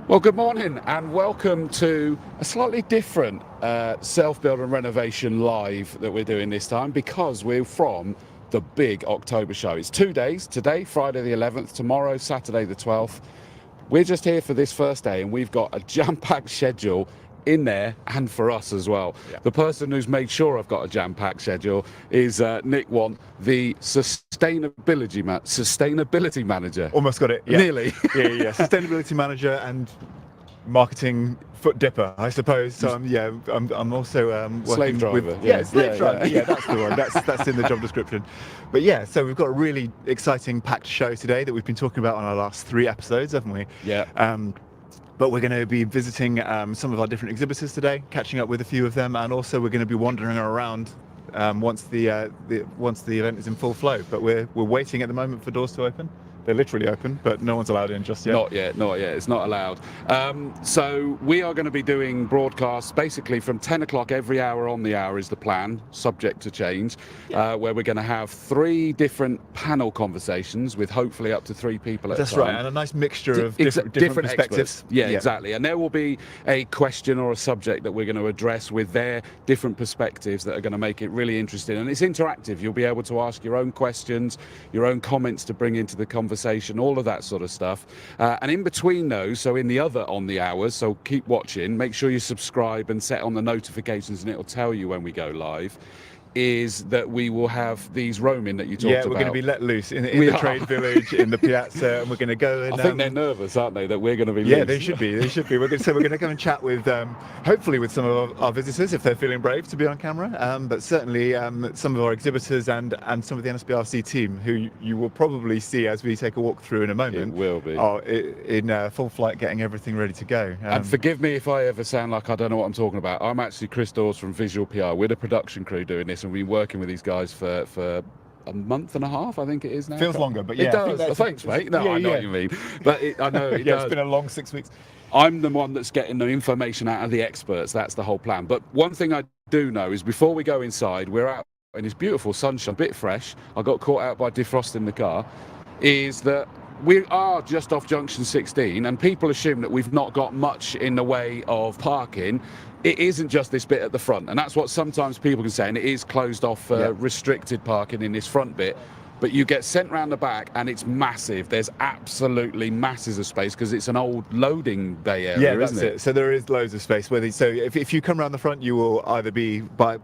Well, good morning and welcome to a slightly different self-build and renovation live that we're doing this time because we're from the big October show. It's 2 days, today, Friday the 11th, tomorrow, Saturday the 12th. We're just here for this first day and we've got a jam-packed schedule in there and for us as well. Yeah. The person who's made sure I've got a jam-packed schedule is Nick Want, the sustainability manager. Almost got it. Yeah. Nearly. Yeah. Sustainability manager and marketing foot dipper, I suppose. So I'm also working Slave driver. with slave driver. Yeah, that's the one. That's in the job description. But yeah, so we've got a really exciting packed show today that we've been talking about on our last 3 episodes, haven't we? Yeah. But we're going to be visiting some of our different exhibitors today, catching up with a few of them, and also we're going to be wandering around once the event is in full flow. But we're waiting at the moment for doors to open. They're literally open, but no one's allowed in just yet. Not yet. It's not allowed. So we are going to be doing broadcasts basically from 10 o'clock every hour on the hour is the plan, subject to change, where we're going to have 3 different panel conversations with hopefully up to 3 people at a time. That's right, and a nice mixture of different perspectives. Yeah, exactly. And there will be a question or a subject that we're going to address with their different perspectives that are going to make it really interesting. And it's interactive. You'll be able to ask your own questions, your own comments to bring into the conversation, all of that sort of stuff. And in between those, so in the other on the hours, so keep watching, make sure you subscribe and set on the notifications and it'll tell you when we go live, is that we will have these roaming that you talked about. Yeah, we're going to be let loose in the trade village, in the piazza, and we're going to go and... I think they're nervous, aren't they, that we're going to be loose? Yeah, they should be. We're going to go and chat with, hopefully with some of our visitors, if they're feeling brave to be on camera, but certainly some of our exhibitors and some of the NSBRC team, who you will probably see as we take a walk through in a moment. It will be. Are in full flight, getting everything ready to go. And forgive me if I ever sound like I don't know what I'm talking about. I'm actually Chris Dawes from Visual PR. We're the production crew doing this, and we've been working with these guys for a month and a half, I think it is now. Feels longer, but yeah. It does. Thanks, mate. No, I know what you mean. But I know it does. It's been a long 6 weeks. I'm the one that's getting the information out of the experts. That's the whole plan. But one thing I do know is before we go inside, we're out in this beautiful sunshine, a bit fresh. I got caught out by defrosting the car. Is that we are just off junction 16 and people assume that we've not got much in the way of parking. It isn't just this bit at the front, and that's what sometimes people can say, and it is closed off restricted parking in this front bit, but you get sent round the back and it's massive. There's absolutely masses of space because it's an old loading bay area, isn't it? So there is loads of space. So if you come around the front, you will either be by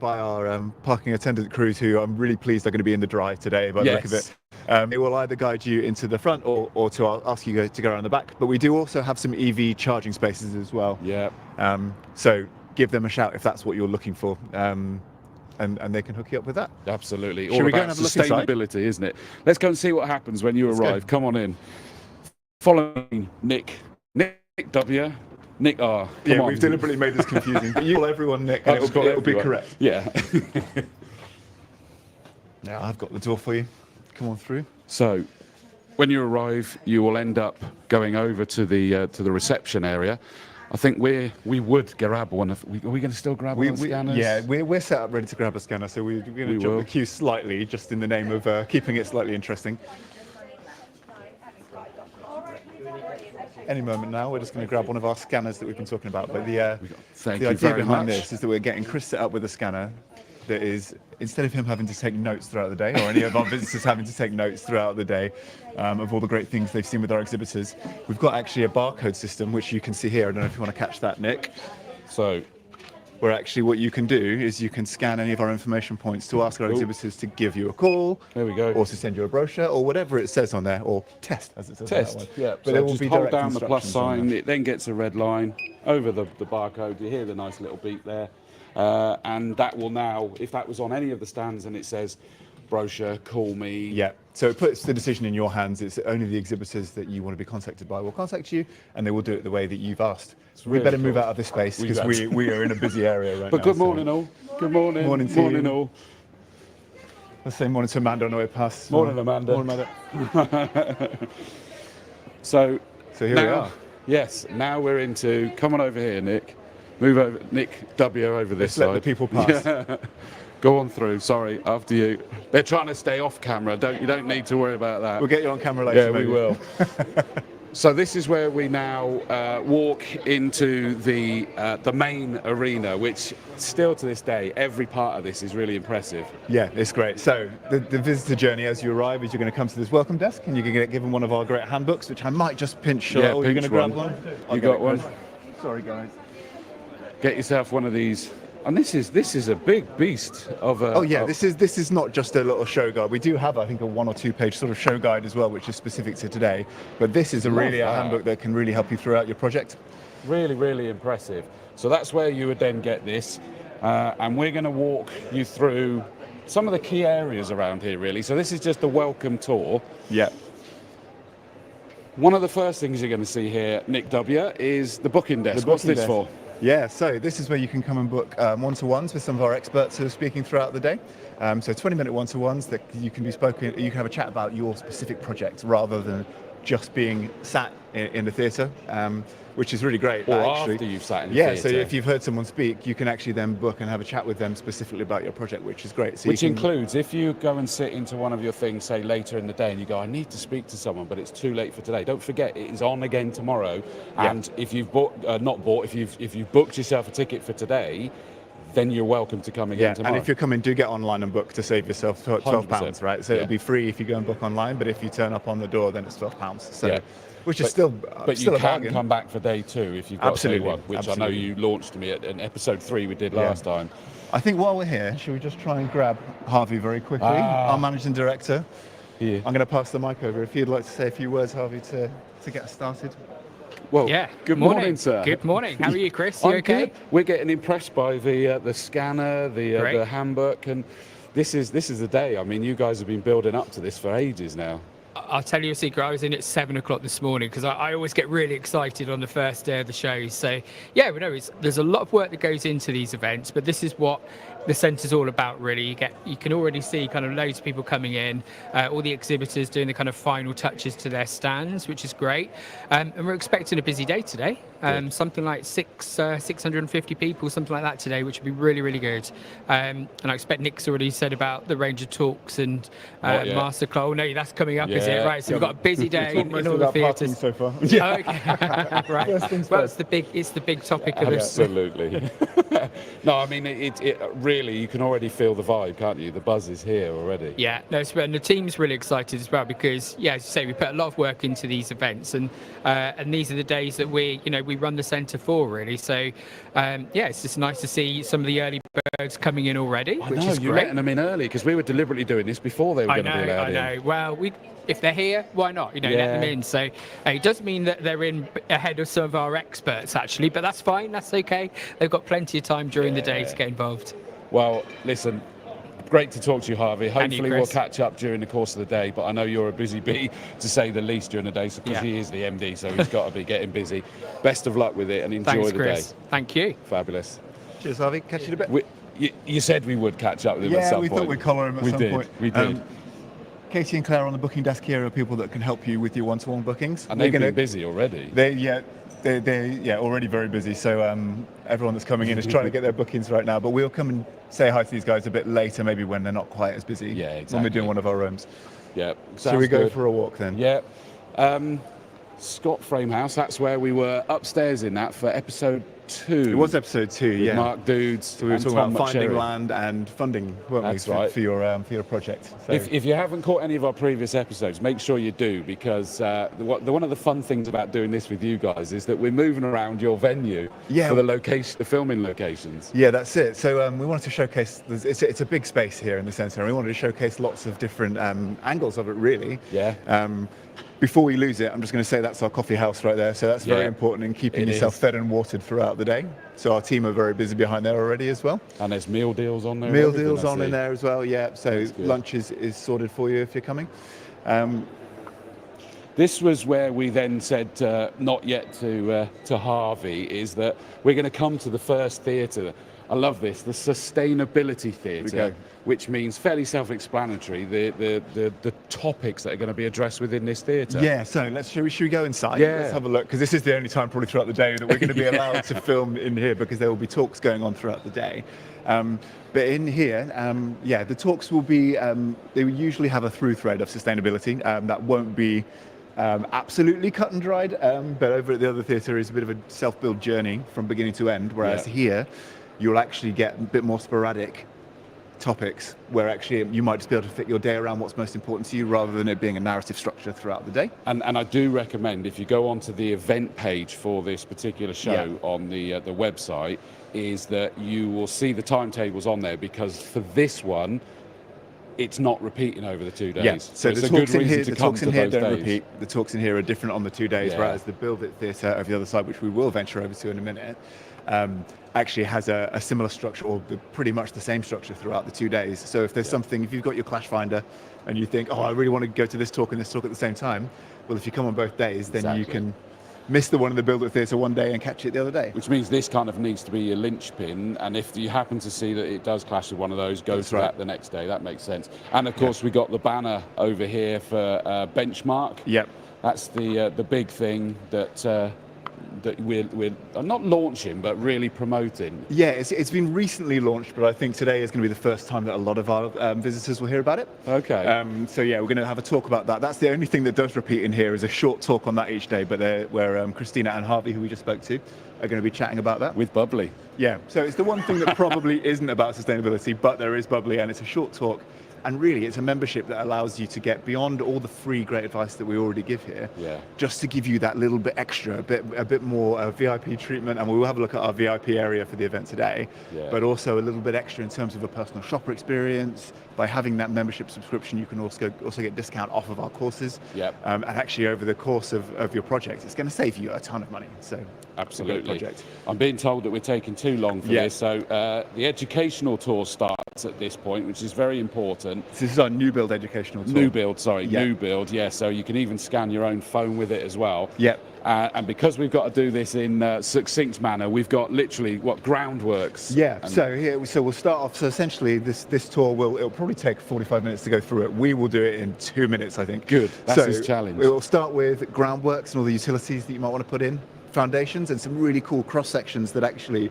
our parking attendant crews, who I'm really pleased are going to be in the drive today by the look of it. It will either guide you into the front or to ask you to go around the back. But we do also have some EV charging spaces as well. Yeah. So give them a shout if that's what you're looking for. And they can hook you up with that. Absolutely. Should all we go about and have a look inside? Sustainability, isn't it? Let's go and see what happens when you arrive. Come on in. Follow me, Nick W. Nick R. Come on. We've deliberately made this confusing. But you call everyone Nick and it'll be correct. Yeah. Now I've got the door for you. Come on through. So, when you arrive, you will end up going over to the reception area. I think we would grab one. Are we going to still grab one of the scanners? Yeah, we're set up ready to grab a scanner, so we're going to jump the queue slightly, just in the name of keeping it slightly interesting. Any moment now, we're just going to grab one of our scanners that we've been talking about. But the idea behind this is that we're getting Chris set up with a scanner that is, instead of him having to take notes throughout the day, or any of our visitors having to take notes throughout the day of all the great things they've seen with our exhibitors, we've got actually a barcode system, which you can see here. I don't know if you want to catch that, Nick. So, where actually what you can do is you can scan any of our information points to ask our exhibitors to give you a call. There we go. Or to send you a brochure, or whatever it says on there, or test, as it says on that one. Yeah. But so it will just be hold direct down the plus instructions sign, it then gets a red line over the barcode. You hear the nice little beep there. And that will now, if that was on any of the stands and it says brochure, call me. Yeah, so it puts the decision in your hands. It's only the exhibitors that you want to be contacted by will contact you, and they will do it the way that you've asked. We better move out of this space because we are in a busy area right now. But good morning all. Good morning. Morning to morning you. all. Let's say morning to Amanda on the way past. Morning, Amanda. Morning, Amanda. So here now, we are. Yes, now we're into, come on over here, Nick. Move over, Nick W over this side. Let the people pass. Yeah. Go on through, sorry, after you. They're trying to stay off camera, you don't need to worry about that. We'll get you on camera later. Yeah, maybe. we will. So this is where we now walk into the main arena, which still to this day, every part of this is really impressive. Yeah, it's great. So the visitor journey as you arrive is you're going to come to this welcome desk and you're going to get given one of our great handbooks, which I might just pinch. Yeah, you're going to grab one? You got one? Sorry, guys. Get yourself one of these. And this is a big beast of a... Oh yeah, this is not just a little show guide. We do have, I think, a 1 or 2 page sort of show guide as well, which is specific to today. But this is a handbook that can really help you throughout your project. Really, really impressive. So that's where you would then get this. And we're going to walk you through some of the key areas around here, really. So this is just a welcome tour. Yeah. One of the first things you're going to see here, Nick W., is the booking desk. What's this for? Yeah, so this is where you can come and book one-to-ones with some of our experts who are speaking throughout the day. So 20-minute one-to-ones that you can have a chat about your specific project rather than just being sat in the theatre, which is really great. Or after you've sat in the theatre. Yeah, so if you've heard someone speak, you can actually then book and have a chat with them specifically about your project, which is great. So which includes, if you go and sit into one of your things, say later in the day, and you go, I need to speak to someone, but it's too late for today. Don't forget, it is on again tomorrow. Yeah. And if you've if you've booked yourself a ticket for today, then you're welcome to come again tomorrow. And if you're coming, do get online and book to save yourself £12, right? So it'll be free if you go and book online, but if you turn up on the door, then it's £12. So, which is still But you can come back for day 2 if you've got day 1, which I know you launched to me at episode 3 we did last time. I think while we're here, should we just try and grab Harvey very quickly, our managing director? Yeah. I'm going to pass the mic over if you'd like to say a few words, Harvey, to get us started. Well, good morning, sir. Good morning. How are you, Chris? You okay? Good. We're getting impressed by the scanner, the handbook, and this is the day. I mean, you guys have been building up to this for ages now. I'll tell you a secret. I was in at 7 o'clock this morning because I always get really excited on the first day of the show. So yeah, there's a lot of work that goes into these events, but this is what the centre's all about, really. You can already see kind of loads of people coming in, all the exhibitors doing the kind of final touches to their stands, which is great. And we're expecting a busy day today. Something like 650 people, something like that today, which would be really, really good. And I expect Nick's already said about the range of talks and masterclass. Oh no, that's coming up, is it? Right, so we've got a busy day in all the theatres. So far. Yeah. Okay. Right. Well, it's the big topic of this. Absolutely. No, I mean it really, you can already feel the vibe, can't you? The buzz is here already. Yeah, no, and the team's really excited as well because, yeah, as you say, we put a lot of work into these events, and these are the days that we run the centre for, really. So, it's just nice to see some of the early birds coming in already, which is great. You're letting them in early because we were deliberately doing this before they were going to be allowed in. I know. Well, if they're here, why not? Let them in. So it does mean that they're in ahead of some of our experts, actually, but that's fine. That's okay. They've got plenty of time during the day to get involved. Well, listen, great to talk to you, Harvey. Hopefully we'll catch up during the course of the day, but I know you're a busy bee, to say the least, during the day, because he is the MD, so he's got to be getting busy. Best of luck with it and enjoy the Chris. day. Thank you. Fabulous. Cheers, Harvey. Catch you in a bit. You said we would catch up with him at some point. Yeah, we thought we'd collar him at some point. We did. Katie and Claire on the booking desk here are people that can help you with your one-to-one bookings. And they've been busy already. They're already very busy. So everyone that's coming in is trying to get their bookings right now. But we'll come and say hi to these guys a bit later, maybe when they're not quite as busy. Yeah, exactly. When we're doing one of our rooms. Yeah. Shall we go for a walk then? Yeah. Scott Framehouse, that's where we were upstairs in that for episode 2. It was episode 2, with Mark Dudes. So we were talking about finding land and funding, weren't we? That's right. For your project. So. If you haven't caught any of our previous episodes, make sure you do, because one of the fun things about doing this with you guys is that we're moving around your venue for the filming locations. Yeah, that's it. So we wanted to showcase, it's a big space here in the centre, and we wanted to showcase lots of different angles of it, really. Yeah. Before we lose it, I'm just going to say that's our coffee house right there. So that's very important in keeping yourself fed and watered throughout the day. So our team are very busy behind there already as well. And there's meal deals on there. Meal deals on in there as well, yeah. So lunch is sorted for you if you're coming. This was where we then said not yet to Harvey, is that we're going to come to the first theatre. I love this, the sustainability theatre, which means fairly self-explanatory, the topics that are going to be addressed within this theatre. Yeah, so should we go inside? Yeah. Let's have a look, because this is the only time probably throughout the day that we're going to be allowed to film in here, because there will be talks going on throughout the day. But in here, the talks will be, they will usually have a through thread of sustainability that won't be absolutely cut and dried, but over at the other theatre is a bit of a self-build journey from beginning to end, whereas here you'll actually get a bit more sporadic topics where actually you might just be able to fit your day around what's most important to you rather than it being a narrative structure throughout the day. And I do recommend, if you go onto the event page for this particular show on the website, is that you will see the timetables on there, because for this one it's not repeating over the 2 days. Yeah, so it's the a good talks in reason here, to the come talks to in here those don't days. repeat. The talks in here are different on the 2 days, Yeah. whereas the Build It Theatre over the other side, which we will venture over to in a minute, actually has a similar structure, or pretty much the same structure throughout the 2 days. So if there's something, if you've got your Clash Finder and you think, oh, I really want to go to this talk and this talk at the same time, well, if you come on both days, then you can miss the one in the Build It Theatre one day and catch it the other day. Which means this kind of needs to be your linchpin, and if you happen to see that it does clash with one of those, go to that the next day. That makes sense. And of course, we got the banner over here for Benchmark. Yep. That's the big thing that we're not launching, but really promoting. Yeah, it's been recently launched, but I think today is going to be the first time that a lot of our visitors will hear about it. Okay. So yeah, we're going to have a talk about that. That's the only thing that does repeat in here, is a short talk on that each day, but where Christina and Harvey, who we just spoke to, are going to be chatting about that. With Bubbly. Yeah, so it's the one thing that probably isn't about sustainability, but there is Bubbly, and it's a short talk. And really, it's a membership that allows you to get beyond all the free great advice that we already give here, just to give you that little bit extra, a bit more VIP treatment. And we will have a look at our VIP area for the event today, but also a little bit extra in terms of a personal shopper experience. By having that membership subscription, you can also get discount off of our courses. And actually, over the course of your project, it's going to save you a ton of money. So absolutely. I'm being told that we're taking too long for this, so the educational tour starts at this point, which is very important. This is our new build educational tour. New build, so you can even scan your own phone with it as well. And because we've got to do this in succinct manner, we've got literally groundworks. So we'll start off. So essentially, this tour it'll probably take 45 minutes to go through it. We will do it in 2 minutes, I think. Good. That's his challenge. We'll start with groundworks and all the utilities that you might want to put in, foundations, and some really cool cross sections that actually.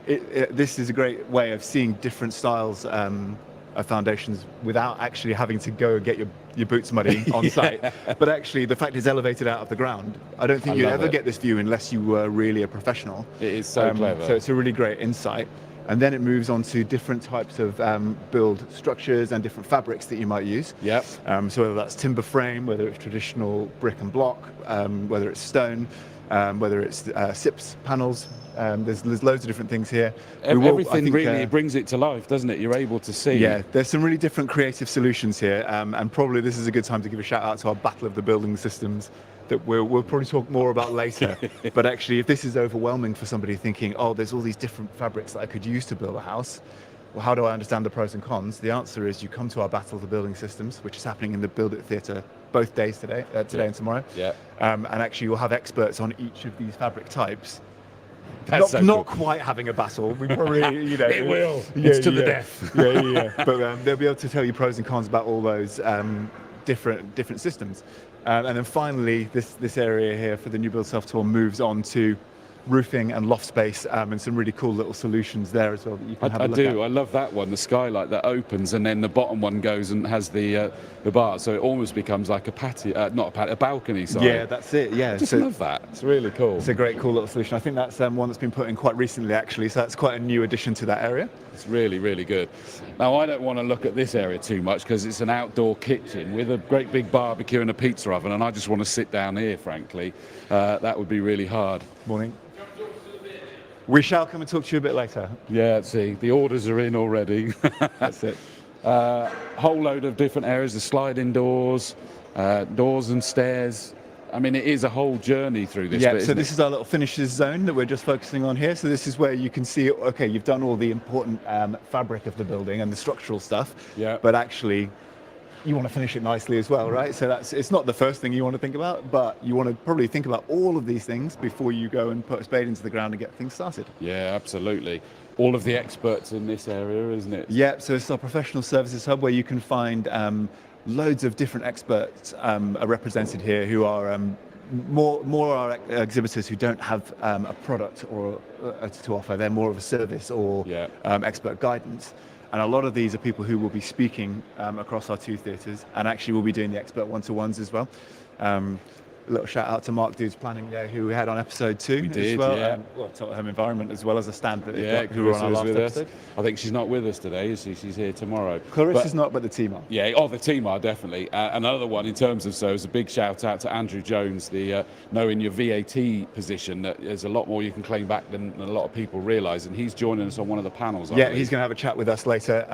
This is a great way of seeing different styles of foundations without actually having to go and get your boots muddy on site. But actually, the fact it's elevated out of the ground, I don't think you'd ever get this view unless you were really a professional. It is so clever. So it's a really great insight. And then it moves on to different types of build structures and different fabrics that you might use. So whether that's timber frame, whether it's traditional brick and block, whether it's stone, whether it's SIPs panels. There's loads of different things here. Everything really brings it to life, doesn't it? You're able to see. Yeah, there's some really different creative solutions here, and probably this is a good time to give a shout out to our Battle of the Building Systems that we'll probably talk more about later. But actually, if this is overwhelming for somebody thinking, oh, there's all these different fabrics that I could use to build a house, well, how do I understand the pros and cons? The answer is you come to our Battle of the Building Systems, which is happening in the Build It Theatre both days today and tomorrow. And actually, you'll have experts on each of these fabric types. Not quite having a battle. We probably, it will. It's to the death. But they'll be able to tell you pros and cons about all those different systems. And then finally, this area here for the New Build Self Tour moves on to roofing and loft space, and some really cool little solutions there as well that you can have a look at. I love that one, the skylight that opens and then the bottom one goes and has the bar, so it almost becomes like a patio, not a patio, a balcony. Yeah, that's it. Yeah, I just love that. It's really cool. It's a great, cool little solution. I think that's one that's been put in quite recently, actually. So that's quite a new addition to that area. It's really, really good. Now, I don't want to look at this area too much because it's an outdoor kitchen with a great big barbecue and a pizza oven, and I just want to sit down here, frankly. That would be really hard. Morning. We shall come and talk to you a bit later. Yeah, see, the orders are in already. That's it. Whole load of different areas, the sliding doors, doors and stairs. I mean, it is a whole journey through this bit, so this is our little finishes zone that we're just focusing on here. So this is where you can see, okay, you've done all the important fabric of the building and the structural stuff, but actually you want to finish it nicely as well, right? So it's not the first thing you want to think about, but you want to probably think about all of these things before you go and put a spade into the ground and get things started. Yeah, absolutely. All of the experts in this area, isn't it? Yeah, so it's our professional services hub where you can find loads of different experts are represented here who are more our exhibitors who don't have a product or to offer. They're more of a service or expert guidance. And a lot of these are people who will be speaking across our two theatres, and actually we'll be doing the expert one-to-ones as well. A little shout out to Mark Dude's Planning there, who we had on episode 2 We did, as well. yeah. Well, Total Home Environment, as well as a stand that Yeah, who were on our Clarissa's last with us. episode. I think she's not with us today, is she? She's here tomorrow. Clarissa's not, but the team are. Yeah, the team are definitely. Another one in terms of is a big shout out to Andrew Jones, the knowing your VAT position, that there's a lot more you can claim back than a lot of people realise, and he's joining us on one of the panels. Yeah, he's going to have a chat with us later.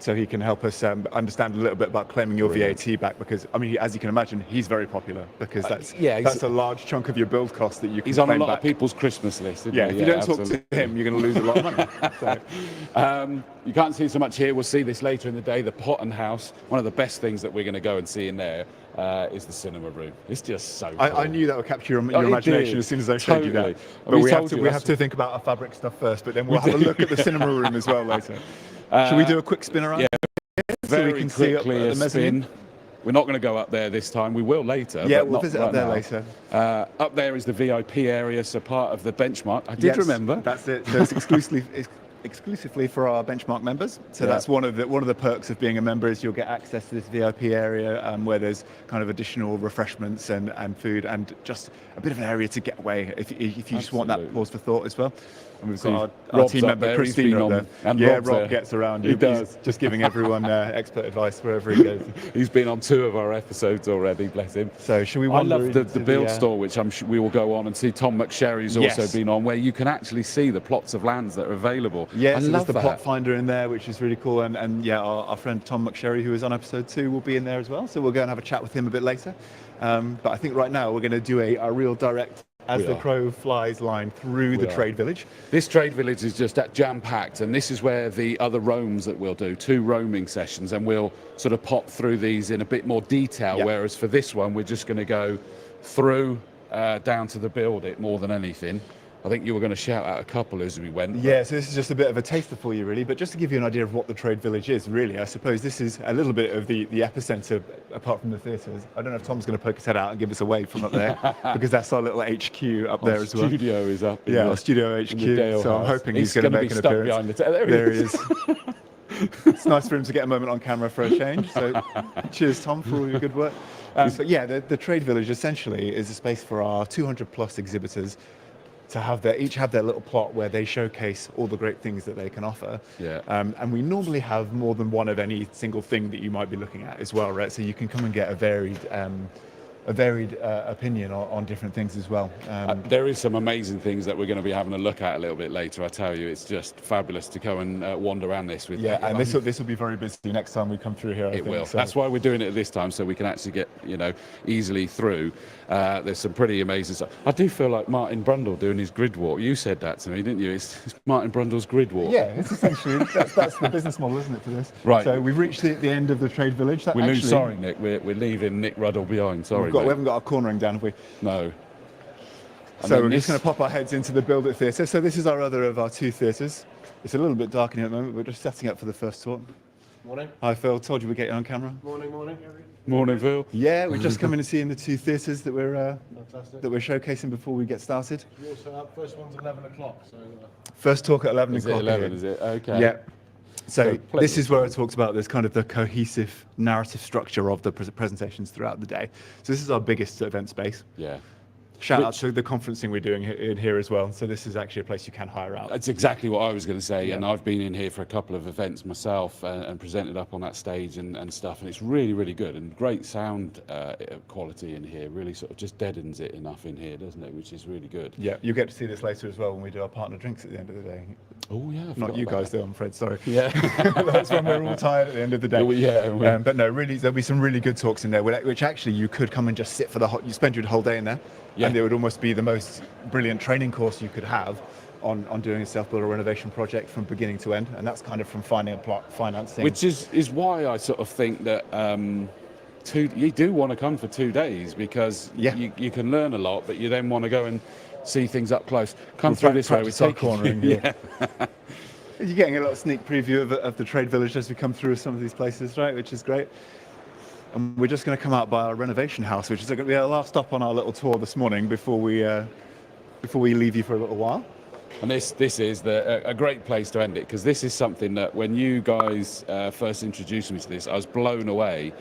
So he can help us understand a little bit about claiming your VAT back, because I mean, as you can imagine, he's very popular, because that's a large chunk of your build cost that you can He's on a lot back. of people's Christmas list, isn't Yeah, he? if you don't talk to him, you're going to lose a lot of money. So. You can't see so much here. We'll see this later in the day. The Pot and House. One of the best things that we're going to go and see in there is the cinema room. It's just so cool. I knew that would capture your imagination as soon as I showed you that. But we have to think about our fabric stuff first, but then we'll have a look at the cinema room as well later. Should we do a quick spin around? Yeah. So we can see Quickly, a spin. We're not going to go up there this time. We will later. Yeah, but we'll visit up there later. Up there is the VIP area, so part of the benchmark. I did remember. That's it. So it's exclusively for our benchmark members. So that's one of the perks of being a member, is you'll get access to this VIP area where there's kind of additional refreshments and food, and just a bit of an area to get away if you just want that pause for thought as well. And we've got our team member Christina up there. And Rob gets around. He does. He's just giving everyone expert advice wherever he goes. He's been on 2 of our episodes already, bless him. So should we I wander love the build store, which I'm sure we will go on and see. Tom McSherry's also been on, where you can actually see the plots of lands that are available. Yeah, I so love there's the that. plot finder in there, which is really cool. And yeah, our friend Tom McSherry, who was on episode 2, will be in there as well. So we'll go and have a chat with him a bit later. But I think right now we're going to do a real direct as the crow flies line through the trade village. This trade village is just jam-packed, and this is where the other roams that we'll do, 2 roaming sessions, and we'll sort of pop through these in a bit more detail, whereas for this one we're just going to go through down to the build it more than anything. I think you were going to shout out a couple as we went. Yeah, so this is just a bit of a taster for you, really. But just to give you an idea of what the trade village is, really, I suppose this is a little bit of the epicenter, apart from the theatres. I don't know if Tom's going to poke his head out and give us a wave from up there, because that's our little HQ up there as well. Our studio is up. Yeah, our studio HQ. So I'm hoping he's going to make an appearance. There he is. It's nice for him to get a moment on camera for a change. So cheers, Tom, for all your good work. But yeah, the trade village essentially is a space for our 200 plus exhibitors to have each have their little plot where they showcase all the great things that they can offer. Yeah. And we normally have more than one of any single thing that you might be looking at as well, right? So you can come and get a varied opinion on different things as well. There is some amazing things that we're going to be having a look at a little bit later. I tell you, it's just fabulous to go and wander around this with. Yeah, and this will be very busy next time we come through here. I think. Will. So. That's why we're doing it at this time, so we can actually get easily through. There's some pretty amazing stuff. I do feel like Martin Brundle doing his grid walk. You said that to me, didn't you? It's Martin Brundle's grid walk. Yeah, it's essentially that's the business model, isn't it, for this? Right. So we've reached the end of the trade village. Sorry, Nick, we're leaving Nick Ruddle behind. Sorry, we haven't got our cornering down, have we? No. So we're just going to pop our heads into the Build It Theatre. So this is our other of our 2 theatres. It's a little bit dark in here at the moment. We're just setting up for the first talk. Morning. Hi, Phil. Told you we'd get you on camera. Morning. Morning, Phil. Yeah, we're just coming and seeing the 2 theatres that we're showcasing before we get started. We also have first one's 11 o'clock. So first talk at 11 o'clock. 11, is it? Okay. Yeah. So this is where it talks about this kind of the cohesive narrative structure of the presentations throughout the day. So this is our biggest event space. Yeah. Shout out to the conferencing we're doing in here as well. So this is actually a place you can hire out. That's exactly what I was going to say. Yeah. And I've been in here for a couple of events myself and presented up on that stage and stuff. And it's really, really good, and great sound quality in here. Really sort of just deadens it enough in here, doesn't it? Which is really good. Yeah, you get to see this later as well when we do our partner drinks at the end of the day. Oh yeah, not you guys though, I'm afraid. Sorry. Yeah, that's when we're all tired at the end of the day. Yeah, but no, really, there'll be some really good talks in there, which actually you could come and just sit for you spend your whole day in there, and it would almost be the most brilliant training course you could have on doing a self-build or renovation project from beginning to end, and that's kind of from finding a plot, financing. Which is why I sort of think that you do want to come for 2 days, because you can learn a lot, but you then want to go and see things up close. Come through this way. We're cornering. Yeah. You're getting a little sneak preview of the trade village as we come through some of these places, right? Which is great. And we're just going to come out by our renovation house, which is going to be our last stop on our little tour this morning before we leave you for a little while. And this is a great place to end it, because this is something that when you guys first introduced me to this, I was blown away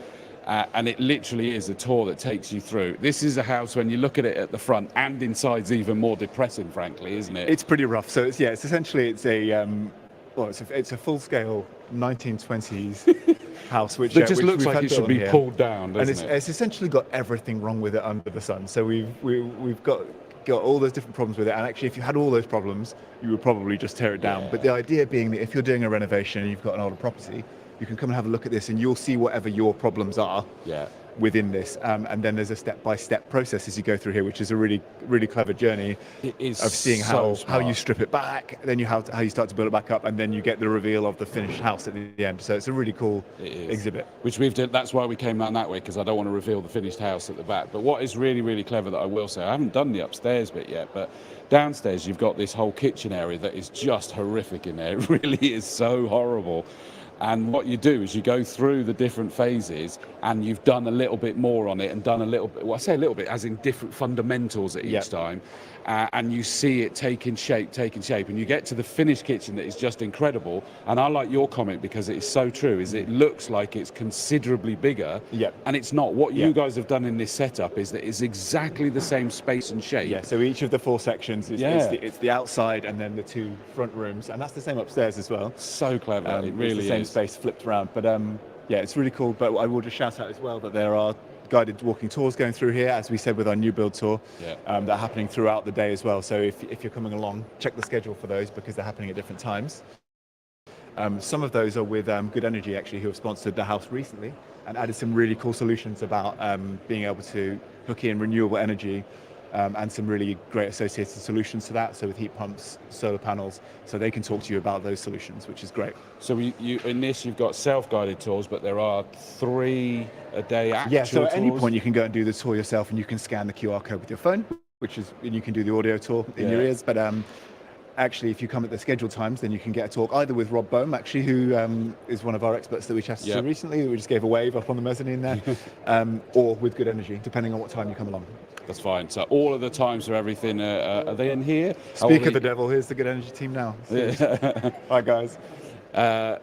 And it literally is a tour that takes you through. This is a house, when you look at it at the front and inside's even more depressing, frankly, isn't it? It's pretty rough. So it's essentially it's a full-scale 1920s house, which it just which looks we've like had it built should on be here. pulled down, doesn't And it? it's essentially got everything wrong with it under the sun. So we've got all those different problems with it. And actually, if you had all those problems, you would probably just tear it down. Yeah. But the idea being that if you're doing a renovation and you've got an older property, you can come and have a look at this, and you'll see whatever your problems are. Yeah. Within this, and then there's a step-by-step process as you go through here, which is a really, really clever journey It is of seeing so how you smart. strip it back, then how you start to build it back up, and then you get the reveal of the finished house at the end. So it's a really cool exhibit. Which we've done. That's why we came down that way, because I don't want to reveal the finished house at the back. But what is really, really clever that I will say, I haven't done the upstairs bit yet, but downstairs you've got this whole kitchen area that is just horrific in there. It really is so horrible. And what you do is you go through the different phases, and you've done a little bit more on it, and done a little bit, well, I say a little bit as in different fundamentals at each time, and you see it taking shape, and you get to the finished kitchen that is just incredible. And I like your comment, because it is so true, is it looks like it's considerably bigger, and it's not. What you guys have done in this setup is that it's exactly the same space and shape. Yeah, so each of the 4 sections is it's the outside and then the 2 front rooms, and that's the same upstairs as well. So clever, it really it's the same is. space flipped around, but it's really cool. But I will just shout out as well that there are guided walking tours going through here, as we said with our new build tour, that are happening throughout the day as well. So if you're coming along, check the schedule for those, because they're happening at different times. Some of those are with Good Energy, actually, who have sponsored the house recently and added some really cool solutions about being able to hook in renewable energy, and some really great associated solutions to that. So with heat pumps, solar panels, so they can talk to you about those solutions, which is great. So you in this, you've got self-guided tours, but there are 3 a day actual Yeah, so at any tours. point you can go and do the tour yourself, and you can scan the QR code with your phone, and you can do the audio tour in your ears. But actually, if you come at the scheduled times, then you can get a talk either with Rob Bohm, actually, who is one of our experts that we chatted to recently. We just gave a wave up on the mezzanine there, or with Good Energy, depending on what time you come along. That's fine. So all of the times for everything, are they in here? Speak of the devil, here's the Good Energy team now. Hi, guys.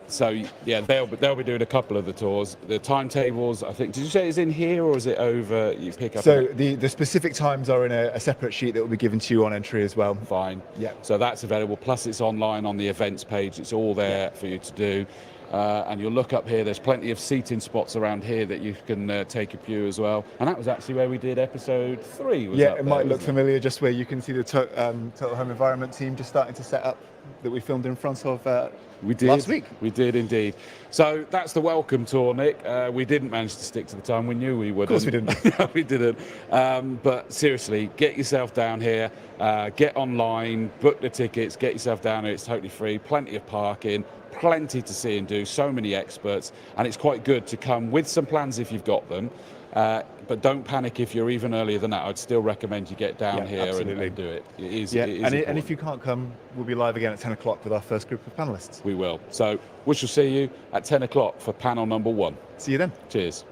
So yeah, they'll be doing a couple of the tours. The timetables, I think, did you say it's in here, or is it over? You pick up. So the specific times are in a separate sheet that will be given to you on entry as well. Fine. Yeah. So that's available. Plus, it's online on the events page. It's all there for you to do. And you'll look up here. There's plenty of seating spots around here that you can take a pew as well. And that was actually where we did episode 3. It might look familiar, just where you can see the Total Home Environment team just starting to set up, that we filmed in front of last week. We did indeed. So that's the welcome tour, Nick. We didn't manage to stick to the time. We knew we wouldn't. Of course we didn't. No, we didn't. But seriously, get yourself down here. Get online, book the tickets, get yourself down here. It's totally free. Plenty of parking. Plenty to see and do, so many experts, and it's quite good to come with some plans if you've got them, but don't panic if you're even earlier than that. I'd still recommend you get down here and do it. It is and if you can't come, we'll be live again at 10 o'clock with our first group of panellists. We will. So we shall see you at 10 o'clock for panel number 1. See you then. Cheers.